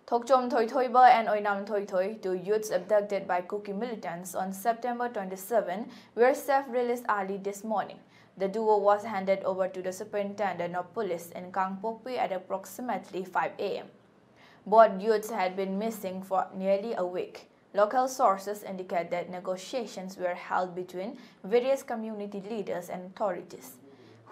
Thokchom Thoithoiba and Oinam Thoithoi, two youths abducted by Kuki militants on September 27, were self-released early this morning. The duo was handed over to the superintendent of police in Kangpokpi at approximately 5 a.m. Both youths had been missing for nearly a week. Local sources indicate that negotiations were held between various community leaders and authorities,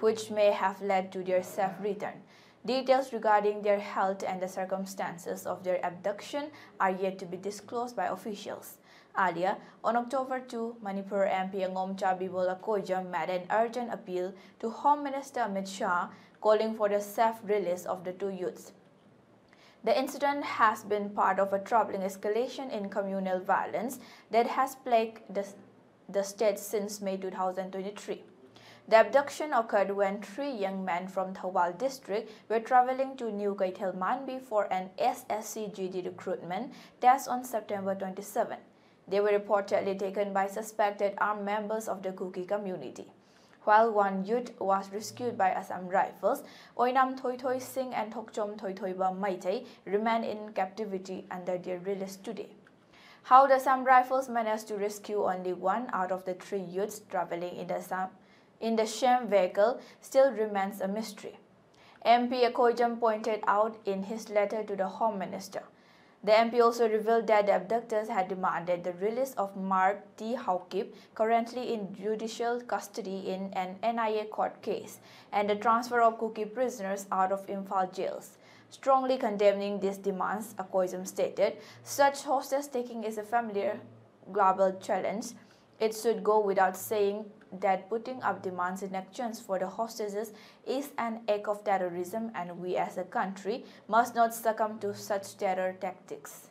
which may have led to their safe return. Details regarding their health and the circumstances of their abduction are yet to be disclosed by officials. Earlier, on October 2, Manipur MP Angomcha Bibola Kojam made an urgent appeal to Home Minister Amit Shah, calling for the safe release of the two youths. The incident has been part of a troubling escalation in communal violence that has plagued the state since May 2023. The abduction occurred when three young men from Thawal district were traveling to New Kaithelmanbi for an SSCGD recruitment test on September 27. They were reportedly taken by suspected armed members of the Kuki community. While one youth was rescued by Assam Rifles, Oinam Thoithoi Singh and Thokchom Thoithoiba Meitei remain in captivity under their release today. How the Assam Rifles managed to rescue only one out of the three youths traveling in the same vehicle still remains a mystery. MP Akojam pointed out in his letter to the Home Minister. The MP also revealed that the abductors had demanded the release of Mark T. Haukip, currently in judicial custody in an NIA court case, and the transfer of Kuki prisoners out of Imphal jails. Strongly condemning these demands, Akojam stated, such hostage-taking is a familiar global challenge. It should go without saying that putting up demands in exchange for the hostages is an act of terrorism, and we as a country must not succumb to such terror tactics.